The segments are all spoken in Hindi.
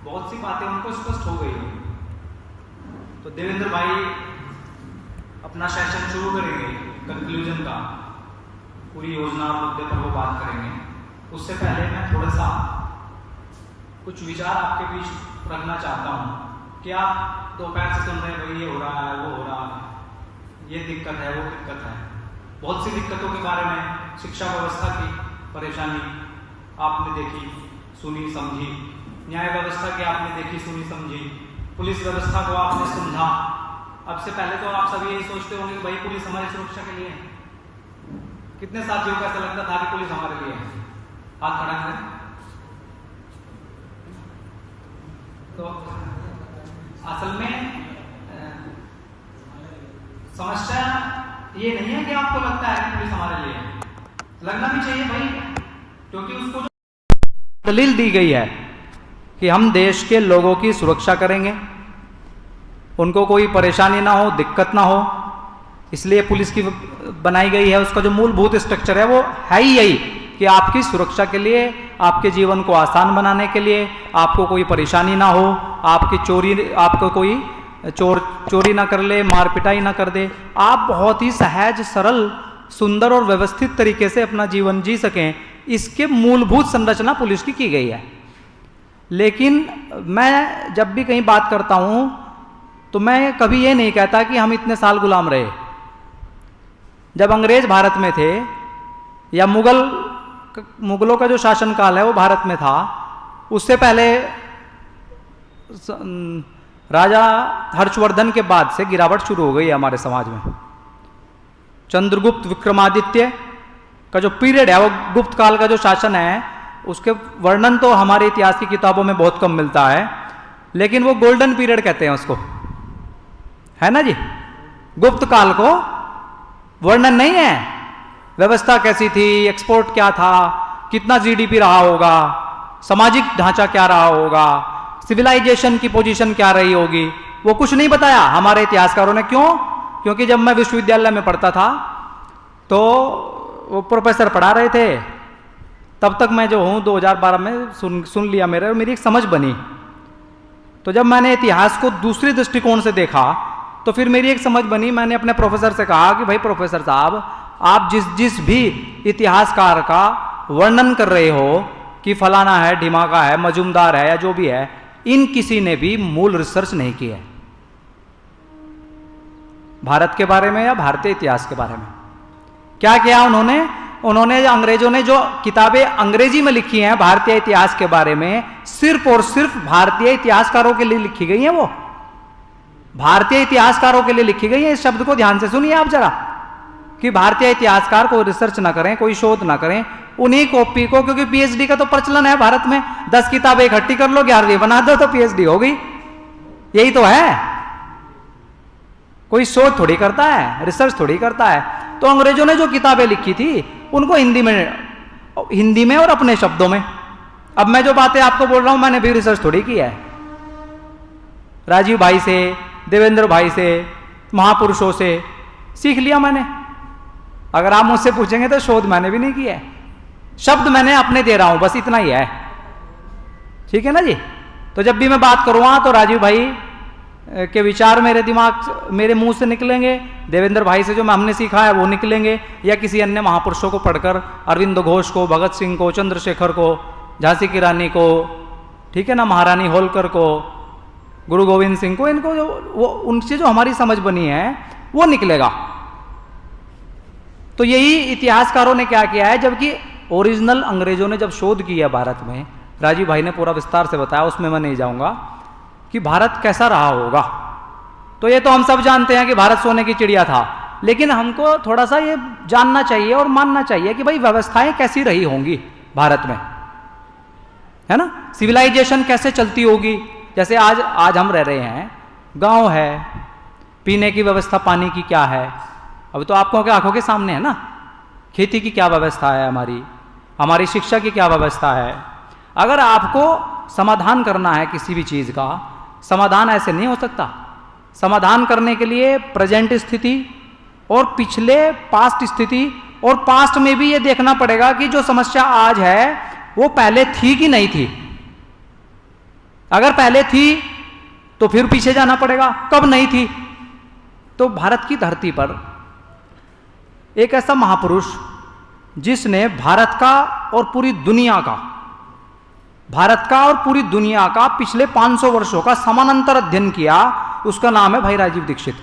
बहुत सी बातें उनको स्पष्ट हो गई हो। तो देवेंद्र भाई अपना सेशन शुरू करेंगे कंक्लूजन का, पूरी योजना और मुद्दे पर वो बात करेंगे। उससे पहले मैं थोड़ा सा कुछ विचार आपके बीच रखना चाहता हूँ कि आप दोपहर से सुन रहे हैं भाई ये हो रहा है, वो हो रहा है, ये दिक्कत है, वो दिक्कत है। बहुत सी दिक्कतों के बारे में, शिक्षा व्यवस्था की परेशानी आपने देखी, सुनी, समझी, न्याय व्यवस्था की आपने देखी, सुनी, समझी, पुलिस व्यवस्था को आपने समझा। अब से पहले तो आप सभी यही सोचते होंगे कि भाई पुलिस हमारी सुरक्षा के लिए है। कितने साथियों को ऐसा लगता था कि पुलिस हमारे लिए है? हाथ खड़ा करें। तो असल में समस्या ये नहीं है कि आपको लगता है कि पुलिस हमारे लिए है, लगना भी चाहिए भाई, क्योंकि उसको जो दलील दी गई है कि हम देश के लोगों की सुरक्षा करेंगे, उनको कोई परेशानी ना हो, दिक्कत ना हो, इसलिए पुलिस की बनाई गई है। उसका जो मूलभूत स्ट्रक्चर है वो है ही यही कि आपकी सुरक्षा के लिए, आपके जीवन को आसान बनाने के लिए, आपको कोई परेशानी ना हो, आपको कोई चोरी ना कर ले, मार पिटाई ना कर दे, आप बहुत ही सहज, सरल, सुंदर और व्यवस्थित तरीके से अपना जीवन जी सकें, इसके मूलभूत संरचना पुलिस की गई है। लेकिन मैं जब भी कहीं बात करता हूं तो मैं कभी ये नहीं कहता कि हम इतने साल गुलाम रहे। जब अंग्रेज भारत में थे या मुगलों का जो शासनकाल है वो भारत में था, उससे पहले राजा हर्षवर्धन के बाद से गिरावट शुरू हो गई है हमारे समाज में। चंद्रगुप्त विक्रमादित्य का जो पीरियड है, वो गुप्त काल का जो शासन है, उसके वर्णन तो हमारे इतिहास की किताबों में बहुत कम मिलता है, लेकिन वो गोल्डन पीरियड कहते हैं उसको, है ना जी। गुप्त काल को वर्णन नहीं है, व्यवस्था कैसी थी, एक्सपोर्ट क्या था, कितना जीडीपी रहा होगा, सामाजिक ढांचा क्या रहा होगा, सिविलाइजेशन की पोजीशन क्या रही होगी, वो कुछ नहीं बताया हमारे इतिहासकारों ने। क्यों? क्योंकि जब मैं विश्वविद्यालय में पढ़ता था तो वो प्रोफेसर पढ़ा रहे थे, तब तक मैं जो हूँ 2012 में सुन लिया मेरे, और मेरी एक समझ बनी। तो जब मैंने इतिहास को दूसरे दृष्टिकोण से देखा तो फिर मेरी एक समझ बनी। मैंने अपने प्रोफेसर से कहा कि भाई प्रोफेसर साहब, आप जिस भी इतिहासकार का वर्णन कर रहे हो कि फलाना है, ढिमाका है, मजूमदार है, या जो भी है, इन किसी ने भी मूल रिसर्च नहीं की है भारत के बारे में या भारतीय इतिहास के बारे में। क्या किया उन्होंने अंग्रेजों ने जो किताबें अंग्रेजी में लिखी हैं भारतीय इतिहास के बारे में, सिर्फ और सिर्फ भारतीय इतिहासकारों के लिए लिखी गई हैं। वो भारतीय इतिहासकारों के लिए लिखी गई है। इस शब्द को ध्यान से सुनिए आप जरा, कि भारतीय इतिहासकार कोई रिसर्च ना करें, कोई शोध ना करें, उन्हीं कॉपी को, क्योंकि पीएचडी का तो प्रचलन है भारत में, 10 किताबें इकट्ठी कर लो, 11वीं बना दो तो पीएचडी हो गई। यही तो है, कोई शोध थोड़ी करता है, रिसर्च थोड़ी करता है। तो अंग्रेजों ने जो किताबें लिखी थी उनको हिंदी में और अपने शब्दों में। अब मैं जो बातें आपको बोल रहा हूं, मैंने भी रिसर्च थोड़ी की है। राजीव भाई से, देवेंद्र भाई से, महापुरुषों से सीख लिया मैंने। अगर आप मुझसे पूछेंगे तो शोध मैंने भी नहीं किया है, शब्द मैंने अपने दे रहा हूं, बस इतना ही है। ठीक है ना जी। तो जब भी मैं बात करूंगा तो राजीव भाई के विचार मेरे मुंह से निकलेंगे, देवेंद्र भाई से जो हमने सीखा है वो निकलेंगे, या किसी अन्य महापुरुषों को पढ़कर, अरविंद घोष को, भगत सिंह को, चंद्रशेखर को, झांसी की रानी को, ठीक है ना, महारानी होलकर को, गुरु गोविंद सिंह को, इनको उनसे जो हमारी समझ बनी है वो निकलेगा। तो यही इतिहासकारों ने क्या किया है, जबकि ओरिजिनल अंग्रेजों ने जब शोध की है भारत में, राजीव भाई ने पूरा विस्तार से बताया, उसमें मैं नहीं जाऊंगा, कि भारत कैसा रहा होगा। तो ये तो हम सब जानते हैं कि भारत सोने की चिड़िया था, लेकिन हमको थोड़ा सा ये जानना चाहिए और मानना चाहिए कि भाई व्यवस्थाएं कैसी रही होंगी भारत में, है ना। सिविलाइजेशन कैसे चलती होगी। जैसे आज हम रह रहे हैं, गांव है, पीने की व्यवस्था, पानी की क्या है, अभी तो आपको आंखों के सामने है ना। खेती की क्या व्यवस्था है, हमारी शिक्षा की क्या व्यवस्था है। अगर आपको समाधान करना है किसी भी चीज का, समाधान ऐसे नहीं हो सकता। समाधान करने के लिए प्रेजेंट स्थिति और पिछले पास्ट स्थिति, और पास्ट में भी ये देखना पड़ेगा कि जो समस्या आज है वो पहले थी कि नहीं थी। अगर पहले थी तो फिर पीछे जाना पड़ेगा, कब नहीं थी। तो भारत की धरती पर एक ऐसा महापुरुष जिसने भारत का और पूरी दुनिया का पिछले 500 वर्षों का समानांतर अध्ययन किया, उसका नाम है भाई राजीव दीक्षित।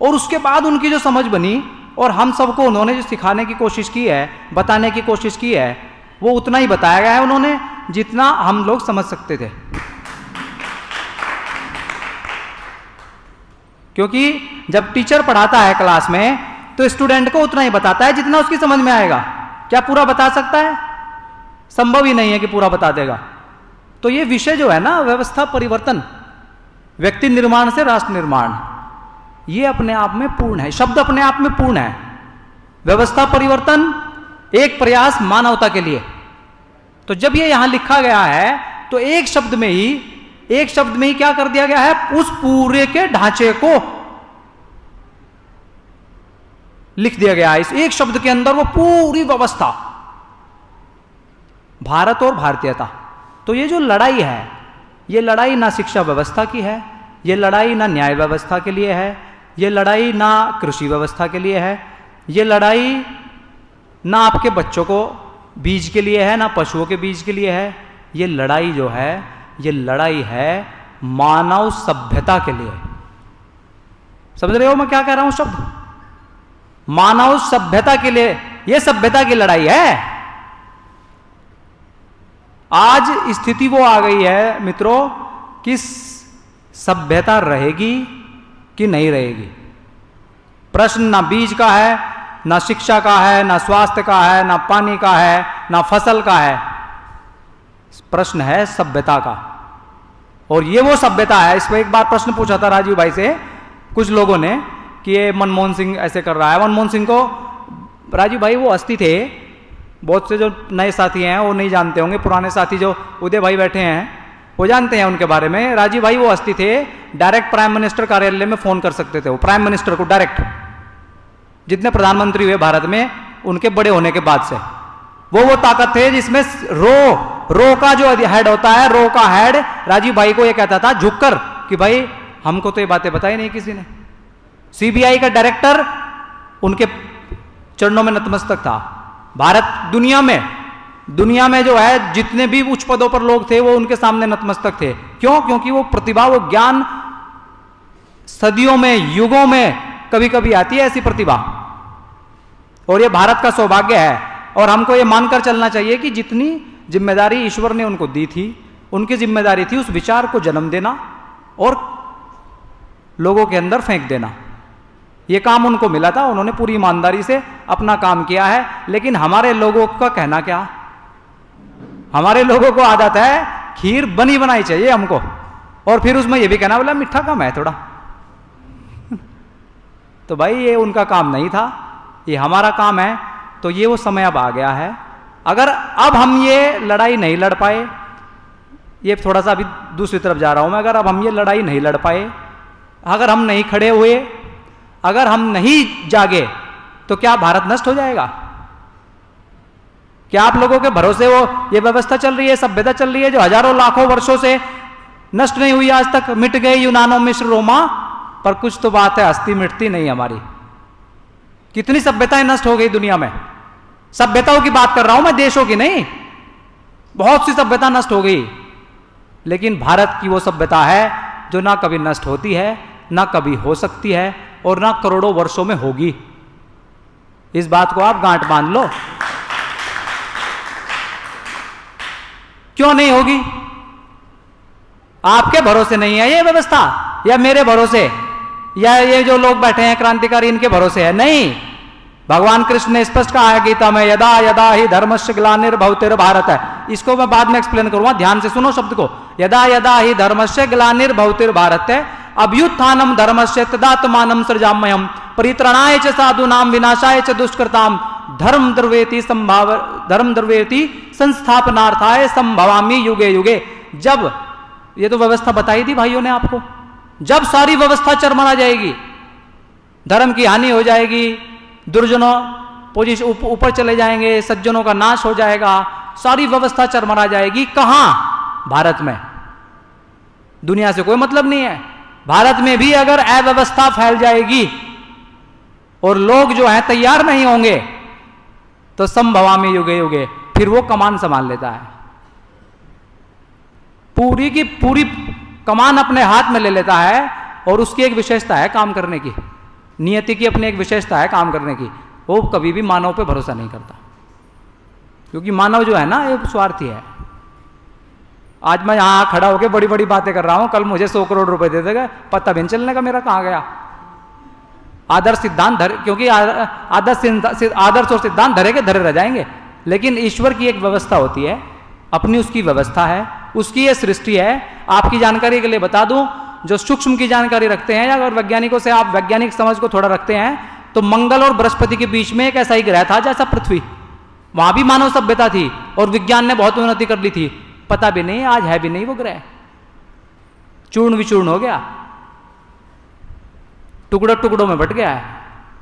और उसके बाद उनकी जो समझ बनी और हम सबको उन्होंने जो सिखाने की कोशिश की है, बताने की कोशिश की है, वो उतना ही बताया गया है उन्होंने जितना हम लोग समझ सकते थे। क्योंकि जब टीचर पढ़ाता है क्लास में तो स्टूडेंट को उतना ही बताता है जितना उसकी समझ में आएगा। क्या पूरा बता सकता है? संभव ही नहीं है कि पूरा बता देगा। तो ये विषय जो है ना, व्यवस्था परिवर्तन, व्यक्ति निर्माण से राष्ट्र निर्माण, ये अपने आप में पूर्ण है, शब्द अपने आप में पूर्ण है। व्यवस्था परिवर्तन एक प्रयास मानवता के लिए। तो जब ये यहां लिखा गया है तो एक शब्द में ही क्या कर दिया गया है, उस पूरे के ढांचे को लिख दिया गया है। इस एक शब्द के अंदर वो पूरी व्यवस्था, भारत और भारतीयता। तो ये जो लड़ाई है, ये लड़ाई ना शिक्षा व्यवस्था की है, ये लड़ाई ना न्याय व्यवस्था के लिए है, ये लड़ाई ना कृषि व्यवस्था के लिए है, ये लड़ाई ना आपके बच्चों को बीज के लिए है, ना पशुओं के बीज के लिए है। ये लड़ाई जो है, ये लड़ाई है मानव सभ्यता के लिए। समझ रहे हो मैं क्या कह रहा हूं शब्द? मानव सभ्यता के लिए, ये सभ्यता की लड़ाई है। आज स्थिति वो आ गई है मित्रों कि सभ्यता रहेगी कि नहीं रहेगी। प्रश्न ना बीज का है, ना शिक्षा का है, ना स्वास्थ्य का है, ना पानी का है, ना फसल का है। प्रश्न है सभ्यता का। और ये वो सभ्यता है। इस पर एक बार प्रश्न पूछा था राजीव भाई से कुछ लोगों ने कि ये मनमोहन सिंह ऐसे कर रहा है। मनमोहन सिंह को राजीव भाई वो हस्ती थे, बहुत से जो नए साथी हैं वो नहीं जानते होंगे, पुराने साथी जो उदय भाई बैठे हैं वो जानते हैं उनके बारे में। राजीव भाई वो हस्ती थे, डायरेक्ट प्राइम मिनिस्टर कार्यालय में फोन कर सकते थे वो, प्राइम मिनिस्टर को डायरेक्ट। जितने प्रधानमंत्री हुए भारत में उनके बड़े होने के बाद से वो ताकत थे जिसमें रो का जो हेड होता है, रो का हेड राजीव भाई को ये कहता था झुककर कि भाई हमको तो ये बातें बताई नहीं किसी ने। सीबीआई का डायरेक्टर उनके चरणों में नतमस्तक था। भारत दुनिया में जो है जितने भी उच्च पदों पर लोग थे वो उनके सामने नतमस्तक थे। क्यों? क्योंकि वो प्रतिभा, वो ज्ञान सदियों में, युगों में कभी कभी आती है ऐसी प्रतिभा। और ये भारत का सौभाग्य है। और हमको ये मानकर चलना चाहिए कि जितनी जिम्मेदारी ईश्वर ने उनको दी थी, उनकी जिम्मेदारी थी उस विचार को जन्म देना और लोगों के अंदर फेंक देना। ये काम उनको मिला था, उन्होंने पूरी ईमानदारी से अपना काम किया है। लेकिन हमारे लोगों का कहना क्या? हमारे लोगों को आदत है खीर बनी बनाई चाहिए हमको, और फिर उसमें ये भी कहना बोला मीठा कम है थोड़ा। तो भाई ये उनका काम नहीं था, ये हमारा काम है। तो ये वो समय अब आ गया है। अगर अब हम ये लड़ाई नहीं लड़ पाए, ये थोड़ा सा अभी दूसरी तरफ जा रहा हूं मैं, अगर अब हम ये लड़ाई नहीं लड़ पाए, अगर हम नहीं खड़े हुए, अगर हम नहीं जागे, तो क्या भारत नष्ट हो जाएगा? क्या आप लोगों के भरोसे वो ये व्यवस्था चल रही है, सभ्यता चल रही है जो हजारों लाखों वर्षों से नष्ट नहीं हुई आज तक? मिट गई यूनानो मिस्र रोमा, पर कुछ तो बात है हस्ती मिटती नहीं हमारी। कितनी सभ्यताएं नष्ट हो गई दुनिया में। सभ्यताओं की बात कर रहा हूं मैं, देशों की नहीं। बहुत सी सभ्यता नष्ट हो गई, लेकिन भारत की वो सभ्यता है जो ना कभी नष्ट होती है, ना कभी हो सकती है, और ना करोड़ों वर्षों में होगी। इस बात को आप गांठ बांध लो। क्यों नहीं होगी? आपके भरोसे नहीं है ये व्यवस्था, या मेरे भरोसे, या ये जो लोग बैठे हैं क्रांतिकारी इनके भरोसे है? नहीं। भगवान कृष्ण ने स्पष्ट कहा है गीता में, यदा यदा ही धर्मस्य ग्लानिर्भवति भारत है। इसको मैं बाद में एक्सप्लेन करूंगा, ध्यान से सुनो शब्द को। यदा यदा ही धर्मस्य ग्लानिर्भवति भारत है अभ्युत्थानम धर्मस्य तदात्मानं सृजाम्यहम् परित्राणाय च साधूनां विनाशाय च दुष्कृताम् धर्म द्रव्येति संस्थापनार्थाय संभवामि युगे युगे। जब ये तो व्यवस्था बताई थी भाइयों ने आपको, जब सारी व्यवस्था चरमरा जाएगी, धर्म की हानि हो जाएगी, दुर्जनों पोजीशन ऊपर चले जाएंगे, सज्जनों का नाश हो जाएगा, सारी व्यवस्था चरमरा जाएगी। कहां? भारत में। दुनिया से कोई मतलब नहीं है। भारत में भी अगर अव्यवस्था फैल जाएगी और लोग जो हैं तैयार नहीं होंगे तो संभवामि युगे युगे फिर वो कमान संभाल लेता है, पूरी की पूरी कमान अपने हाथ में ले लेता है। और उसकी एक विशेषता है काम करने की, नियति की अपनी एक विशेषता है काम करने की। वो कभी भी मानव पे भरोसा नहीं करता, क्योंकि मानव जो है ना ये स्वार्थी है। आज मैं यहां खड़ा होकर बड़ी बड़ी बातें कर रहा हूं, कल मुझे 100 करोड़ रुपए दे देगा, पता भी नहीं चलने का मेरा कहां गया। आदर्श सिद्धांत धरे, क्योंकि आदर्श और सिद्धांत धरे के धरे रह जाएंगे। लेकिन ईश्वर की एक व्यवस्था होती है, अपनी उसकी व्यवस्था है, उसकी ये सृष्टि है। आपकी जानकारी के लिए बता दूं, जो सूक्ष्म की जानकारी रखते हैं या अगर वैज्ञानिकों से आप वैज्ञानिक समझ को थोड़ा रखते हैं, तो मंगल और बृहस्पति के बीच में एक ऐसा ही ग्रह था जैसा पृथ्वी, वहां भी मानव सभ्यता थी और विज्ञान ने बहुत उन्नति कर ली थी। पता भी नहीं आज है भी नहीं वो ग्रह, चूर्ण विचूर्ण हो गया, टुकड़ों टुकड़ों में बट गया है।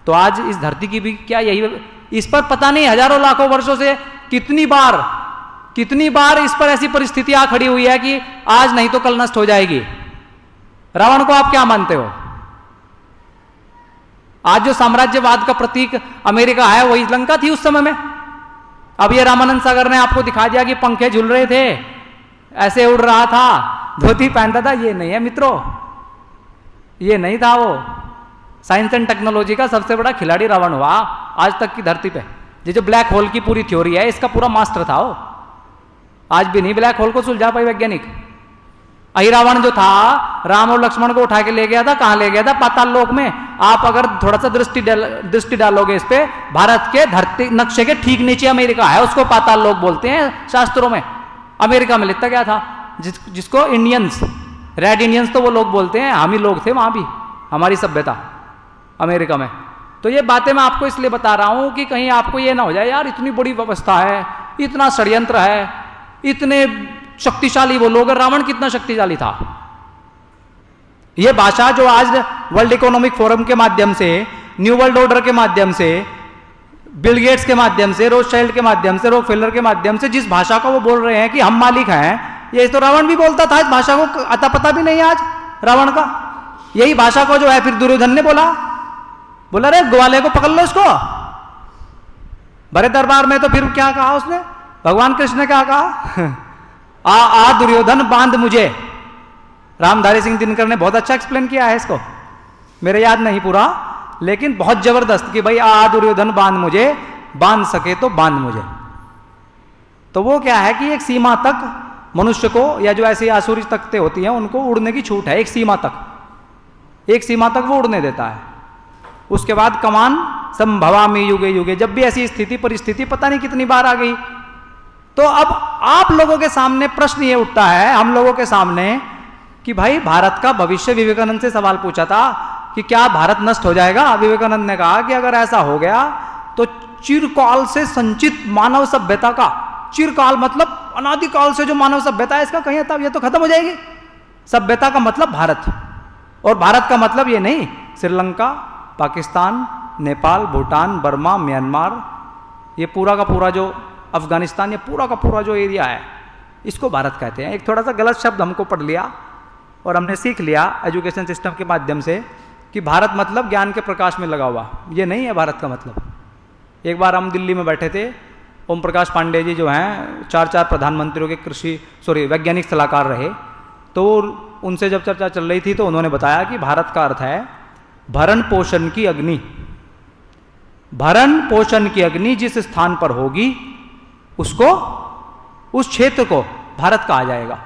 तो आज इस धरती की भी क्या यही, इस पर पता नहीं हजारों लाखों वर्षों से कितनी बार इस पर ऐसी परिस्थिति आ खड़ी हुई है कि आज नहीं तो कल नष्ट हो जाएगी। रावण को आप क्या मानते हो? आज जो साम्राज्यवाद का प्रतीक अमेरिका है वही लंका थी उस समय में। अब ये रामानंद सागर ने आपको दिखा दिया कि पंखे झूल रहे थे, ऐसे उड़ रहा था, धोती पहनता था। ये नहीं है मित्रों, ये नहीं था वो। साइंस एंड टेक्नोलॉजी का सबसे बड़ा खिलाड़ी रावण हुआ आज तक की धरती पे। ये जो ब्लैक होल की पूरी थ्योरी है इसका पूरा मास्टर था वो। आज भी नहीं ब्लैक होल को सुलझा पाए वैज्ञानिक। अहिरावण जो था राम और लक्ष्मण को उठा के ले गया था, कहां ले गया था? पाताल लोक में। आप अगर थोड़ा सा दृष्टि डालोगे इस पे, भारत के धरती नक्शे के ठीक नीचे अमेरिका है, उसको पाताल लोक बोलते हैं शास्त्रों में। अमेरिका में लिखता गया था, जिसको इंडियंस, रेड इंडियंस तो वो लोग बोलते हैं, हम ही लोग थे वहां भी, हमारी सभ्यता अमेरिका में। तो ये बातें मैं आपको इसलिए बता रहा हूं कि कहीं आपको ये ना हो जाए यार इतनी बड़ी व्यवस्था है, इतना षड्यंत्र है, इतने शक्तिशाली वो लोग। रावण कितना शक्तिशाली था। यह भाषा जो आज वर्ल्ड इकोनॉमिक फोरम के माध्यम से, न्यू वर्ल्ड ऑर्डर के माध्यम से, बिल गेट्स के माध्यम से, रोथशाइल्ड के माध्यम से, रॉकफेलर के माध्यम से जिस भाषा को वो बोल रहे हैं कि हम मालिक हैं, ये तो रावण भी बोलता था। इस भाषा को अता पता भी नहीं आज रावण का। यही भाषा को जो है फिर दुर्योधन ने बोला रे ग्वाले को पकड़ लो इसको। बड़े दरबार में तो फिर क्या कहा उसने? भगवान कृष्ण ने क्या कहा? आ दुर्योधन बांध मुझे। रामधारी सिंह दिनकर ने बहुत अच्छा एक्सप्लेन किया है इसको, मेरे याद नहीं पूरा, लेकिन बहुत जबरदस्त कि भाई आ दुर्योधन बांध मुझे, बांध सके तो बांध मुझे। तो वो क्या है कि एक सीमा तक मनुष्य को, या जो ऐसी आसुरी तख्ते होती हैं उनको उड़ने की छूट है। एक सीमा तक वो उड़ने देता है। उसके बाद कमान संभवामि युगे युगे। जब भी ऐसी स्थिति परिस्थिति पता नहीं कितनी बार आ गई, तो अब आप लोगों के सामने प्रश्न ये उठता है, हम लोगों के सामने, कि भाई भारत का भविष्य, विवेकानंद से सवाल पूछा था कि क्या भारत नष्ट हो जाएगा? विवेकानंद ने कहा कि अगर ऐसा हो गया तो चिरकाल से संचित मानव सभ्यता का, चिरकाल मतलब अनादिकाल से जो मानव सभ्यता है इसका कहीं तब ये तो खत्म हो जाएगी। सभ्यता का मतलब भारत, और भारत का मतलब ये नहीं श्रीलंका, पाकिस्तान, नेपाल, भूटान, बर्मा, म्यांमार, ये पूरा का पूरा जो अफगानिस्तान, ये पूरा का पूरा जो एरिया है इसको भारत कहते हैं। एक थोड़ा सा गलत शब्द हमको पढ़ लिया और हमने सीख लिया एजुकेशन सिस्टम के माध्यम से कि भारत मतलब ज्ञान के प्रकाश में लगा हुआ। ये नहीं है भारत का मतलब। एक बार हम दिल्ली में बैठे थे, ओम प्रकाश पांडे जी जो हैं 4 प्रधानमंत्रियों के वैज्ञानिक सलाहकार रहे, तो उनसे जब चर्चा चल रही थी तो उन्होंने बताया कि भारत का अर्थ है भरण पोषण की अग्नि। भरण पोषण की अग्नि जिस स्थान पर होगी उसको, उस क्षेत्र को भारत कहा जाएगा।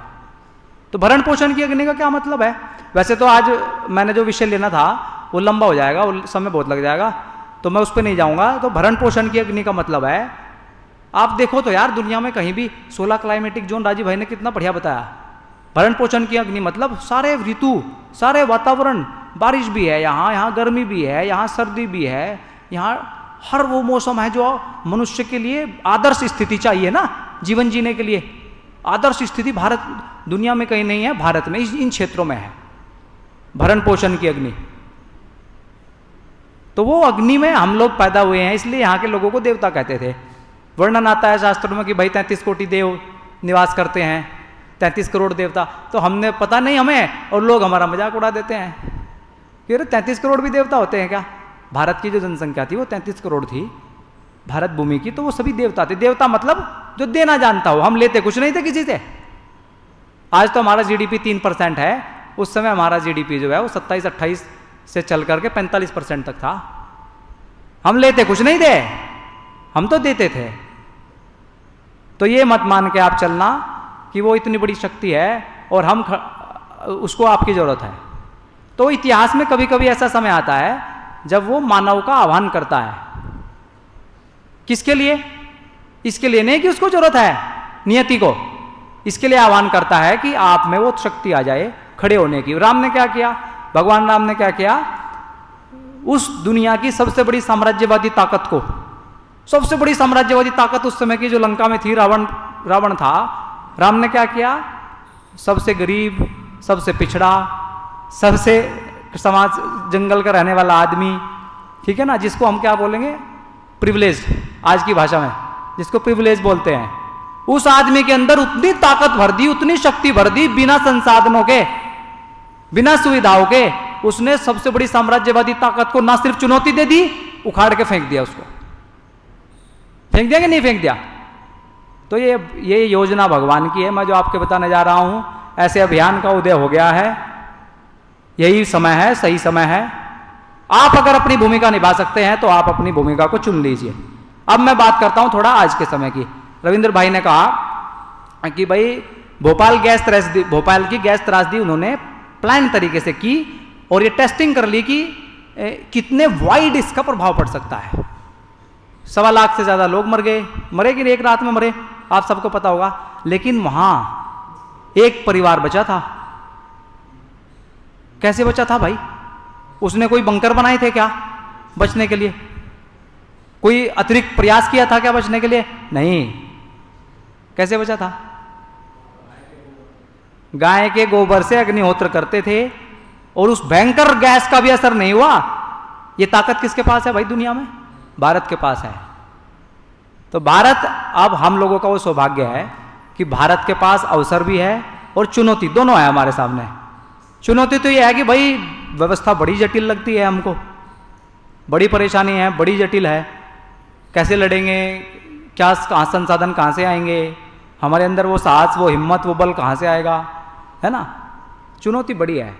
तो भरण पोषण की अग्नि का क्या मतलब है? वैसे तो आज मैंने जो विषय लेना था वो लंबा हो जाएगा, वो समय बहुत लग जाएगा, तो मैं उस पर नहीं जाऊंगा। तो भरण पोषण की अग्नि का मतलब है, आप देखो तो यार दुनिया में कहीं भी 16 क्लाइमेटिक जोन, राजीव भाई ने कितना बढ़िया बताया। भरण पोषण की अग्नि मतलब सारे ऋतु, सारे वातावरण, बारिश भी है यहाँ गर्मी भी है, यहाँ सर्दी भी है, यहाँ हर वो मौसम है जो मनुष्य के लिए आदर्श स्थिति चाहिए ना जीवन जीने के लिए। आदर्श स्थिति भारत, दुनिया में कहीं नहीं है, भारत में इन क्षेत्रों में है भरण पोषण की अग्नि। तो वो अग्नि में हम लोग पैदा हुए हैं, इसलिए यहाँ के लोगों को देवता कहते थे। वर्णन आता है शास्त्रों में कि भाई 33 कोटि देव निवास करते हैं, 33 करोड़ देवता, तो हमने पता नहीं हमें, और लोग हमारा मजाक उड़ा देते हैं कि अरे 33 करोड़ भी देवता होते हैं क्या? भारत की जो जनसंख्या थी वो 33 करोड़ थी भारत भूमि की, तो वो सभी देवता थे। देवता मतलब जो देना जानता हो। हम लेते कुछ नहीं थे किसी से। आज तो हमारा जीडीपी 3% है, उस समय हमारा जीडीपी जो है वो 27-28 से चल करके 45% तक था। हम लेते कुछ नहीं थे, हम तो देते थे। तो ये मत मान के आप चलना कि वो इतनी बड़ी शक्ति है और हम उसको आपकी जरूरत है। तो इतिहास में कभी कभी ऐसा समय आता है जब वो मानव का आह्वान करता है। किसके लिए? इसके लिए नहीं कि उसको जरूरत है नियति को, इसके लिए आह्वान करता है कि आप में वो शक्ति आ जाए खड़े होने की। राम ने क्या किया? भगवान राम ने क्या किया? उस दुनिया की सबसे बड़ी साम्राज्यवादी ताकत को, सबसे बड़ी साम्राज्यवादी ताकत उस समय की जो लंका में थी, रावण था, राम ने क्या किया? सबसे गरीब, सबसे पिछड़ा, सबसे समाज जंगल का रहने वाला आदमी, ठीक है ना, जिसको हम क्या बोलेंगे? प्रिविलेज्ड, आज की भाषा में जिसको प्रिविलेज बोलते हैं, उस आदमी के अंदर उतनी ताकत भर दी, उतनी शक्ति भर दी, बिना संसाधनों के, बिना सुविधाओं के, उसने सबसे बड़ी साम्राज्यवादी ताकत को ना सिर्फ चुनौती दे दी, उखाड़ के फेंक दिया उसको। फेंक दिया कि नहीं फेंक दिया? तो ये योजना भगवान की है, मैं जो आपके बताने जा रहा हूं। ऐसे अभियान का उदय हो गया है, यही समय है, सही समय है। आप अगर अपनी भूमिका निभा सकते हैं तो आप अपनी भूमिका को चुन लीजिए। अब मैं बात करता हूं थोड़ा आज के समय की। रविंद्र भाई ने कहा कि भाई भोपाल की गैस त्रासदी उन्होंने प्लान तरीके से की और ये टेस्टिंग कर ली कि कितने वाइड इसका प्रभाव पड़ सकता है। 1.25 लाख से ज्यादा लोग मर गए, मरे कि एक रात में मरे, आप सबको पता होगा। लेकिन वहां एक परिवार बचा था। कैसे बचा था भाई? उसने कोई बंकर बनाए थे क्या बचने के लिए? कोई अतिरिक्त प्रयास किया था क्या बचने के लिए? नहीं। कैसे बचा था? गाय के गोबर से अग्निहोत्र करते थे और उस भयंकर गैस का भी असर नहीं हुआ। ये ताकत किसके पास है भाई दुनिया में? भारत के पास है। तो भारत, अब हम लोगों का वो सौभाग्य है कि भारत के पास अवसर भी है और चुनौती दोनों है हमारे सामने। चुनौती तो ये है कि भाई व्यवस्था बड़ी जटिल लगती है हमको, बड़ी परेशानी है, बड़ी जटिल है। कैसे लड़ेंगे? क्या संसाधन कहाँ से आएंगे? हमारे अंदर वो साहस, वो हिम्मत, वो बल कहाँ से आएगा? है ना? चुनौती बड़ी है,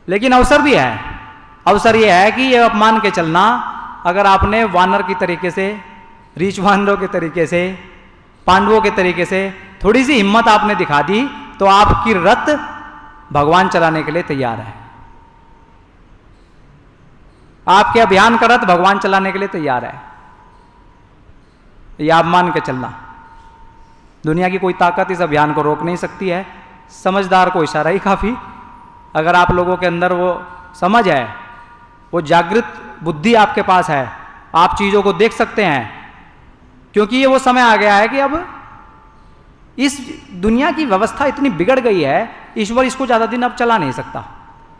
लेकिन अवसर भी है। अवसर ये है कि ये अपमान के चलना, अगर आपने वानर की तरीके से, रीछ वानरों के तरीके से, पांडवों के तरीके से थोड़ी सी हिम्मत आपने दिखा दी तो आपकी रथ भगवान चलाने के लिए तैयार है। आपके अभियान का रथ भगवान चलाने के लिए तैयार है। यह आप मान के चलना। दुनिया की कोई ताकत इस अभियान को रोक नहीं सकती है। समझदार को इशारा ही काफी। अगर आप लोगों के अंदर वो समझ है, वो जागृत बुद्धि आपके पास है, आप चीजों को देख सकते हैं। क्योंकि ये वो समय आ गया है कि अब इस दुनिया की व्यवस्था इतनी बिगड़ गई है, ईश्वर इसको ज्यादा दिन अब चला नहीं सकता।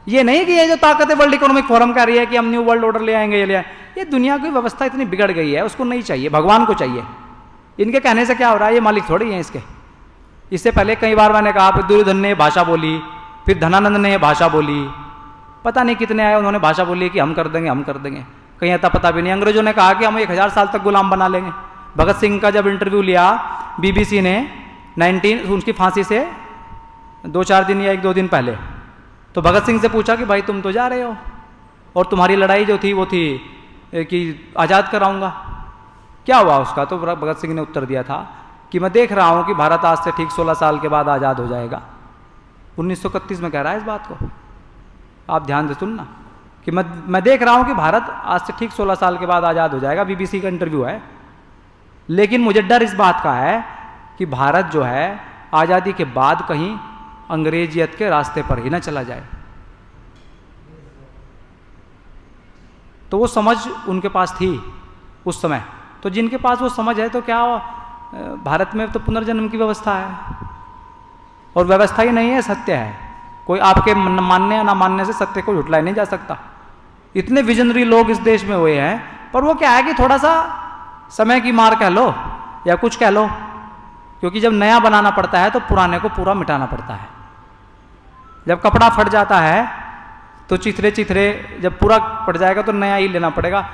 ये नहीं कि ये जो ताकत है वर्ल्ड इकोनॉमिक फोरम कह रही है कि हम न्यू वर्ल्ड ऑर्डर ले आएंगे, ये ले आए। ये दुनिया की व्यवस्था इतनी बिगड़ गई है, उसको नहीं चाहिए, भगवान को चाहिए। इनके कहने से क्या हो रहा है? ये मालिक थोड़ी है इसके। इससे पहले कई बार मैंने कहा, फिर दुर्योधन ने भाषा बोली, फिर धनानंद ने भाषा बोली, पता नहीं कितने आए उन्होंने भाषा बोली कि हम कर देंगे, हम कर देंगे। कहीं आता पता भी नहीं। अंग्रेजों ने कहा कि हम 1000 साल तक गुलाम बना लेंगे। भगत सिंह का जब इंटरव्यू लिया बीबीसी ने उनकी फांसी से 2-4 दिन या 1-2 दिन पहले, तो भगत सिंह से पूछा कि भाई तुम तो जा रहे हो और तुम्हारी लड़ाई जो थी वो थी कि आज़ाद कराऊंगा, क्या हुआ उसका? तो भगत सिंह ने उत्तर दिया था कि मैं देख रहा हूं कि भारत आज से ठीक 16 साल के बाद आज़ाद हो जाएगा। 1931 में कह रहा है इस बात को, आप ध्यान से सुनना, कि मैं देख रहा हूं कि भारत आज से ठीक 16 साल के बाद आज़ाद हो जाएगा। बीबीसी का इंटरव्यू है। लेकिन मुझे डर इस बात का है कि भारत जो है आज़ादी के बाद कहीं अंग्रेजियत के रास्ते पर ही ना चला जाए। तो वो समझ उनके पास थी उस समय। तो जिनके पास वो समझ है, तो क्या भारत में तो पुनर्जन्म की व्यवस्था है, और व्यवस्था ही नहीं है, सत्य है। कोई आपके मानने या ना मानने से सत्य को झुटलाया नहीं जा सकता। इतने विजनरी लोग इस देश में हुए हैं, पर वो क्या है कि थोड़ा सा समय की मार कह लो या कुछ कह लो, क्योंकि जब नया बनाना पड़ता है तो पुराने को पूरा मिटाना पड़ता है। जब कपड़ा फट जाता है तो चिथरे चिथरे जब पूरा फट जाएगा तो नया ही लेना पड़ेगा।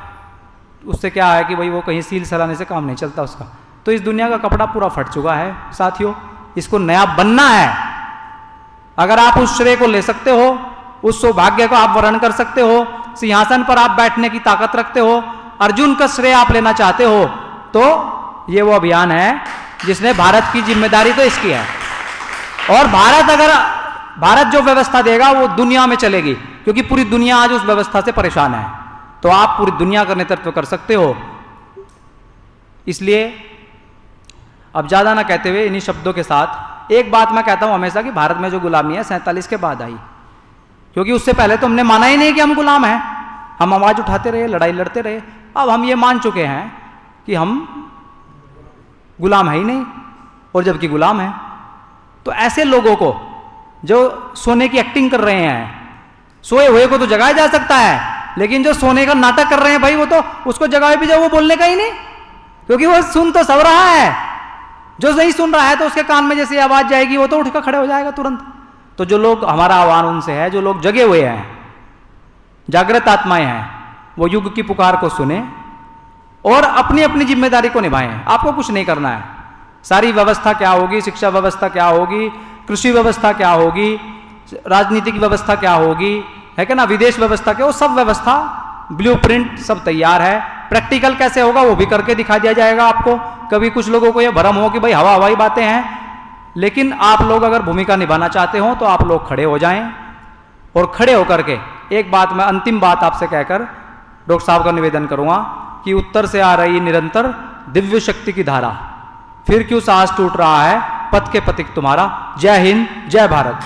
उससे क्या है कि भाई वो कहीं सील सलाने से काम नहीं चलता उसका। तो इस दुनिया का कपड़ा पूरा फट चुका है साथियों, इसको नया बनना है। अगर आप उस श्रेय को ले सकते हो, उस सौभाग्य को आप वर्ण कर सकते हो, सिंहासन पर आप बैठने की ताकत रखते हो, अर्जुन का श्रेय आप लेना चाहते हो, तो ये वो अभियान है जिसने भारत की जिम्मेदारी तो इसकी है। और भारत जो व्यवस्था देगा वो दुनिया में चलेगी, क्योंकि पूरी दुनिया आज उस व्यवस्था से परेशान है। तो आप पूरी दुनिया का नेतृत्व कर सकते हो। इसलिए अब ज्यादा ना कहते हुए इन्हीं शब्दों के साथ एक बात मैं कहता हूं हमेशा कि भारत में जो गुलामी है 47 के बाद आई, क्योंकि उससे पहले तो हमने माना ही नहीं कि हम गुलाम हैं। हम आवाज उठाते रहे, लड़ाई लड़ते रहे। अब हम ये मान चुके हैं कि हम गुलाम है ही नहीं, और जबकि गुलाम है। तो ऐसे लोगों को जो सोने की एक्टिंग कर रहे हैं, सोए हुए को तो जगाया जा सकता है, लेकिन जो सोने का नाटक कर रहे हैं भाई, वो तो उसको जगाए भी जाओ, वो बोलने का ही नहीं, क्योंकि वो सुन तो सब रहा है। जो नहीं सुन रहा है तो उसके कान में जैसे आवाज जाएगी वो तो उठकर खड़े हो जाएगा तुरंत। तो जो लोग, हमारा आह्वान उनसे है, जो लोग जगे हुए हैं, जागृत आत्माएं हैं, वो युग की पुकार को सुने और अपनी अपनी जिम्मेदारी को निभाएं। आपको कुछ नहीं करना है। सारी व्यवस्था क्या होगी, शिक्षा व्यवस्था क्या होगी, कृषि व्यवस्था क्या होगी, राजनीतिक व्यवस्था क्या होगी, है क्या ना, विदेश व्यवस्था क्या, वो सब व्यवस्था ब्लूप्रिंट सब तैयार है। प्रैक्टिकल कैसे होगा वो भी करके दिखा दिया जाएगा आपको। कभी कुछ लोगों को ये भ्रम हो कि भाई हवाई बातें हैं, लेकिन आप लोग अगर भूमिका निभाना चाहते हो तो आप लोग खड़े हो जाएं। और खड़े होकर के एक बात, मैं अंतिम बात आपसे कहकर डॉक्टर साहब का निवेदन करूंगा कि उत्तर से आ रही निरंतर दिव्य शक्ति की धारा, फिर क्यों साहस टूट रहा है, पथ के पथिक तुम्हारा। जय हिंद, जय भारत।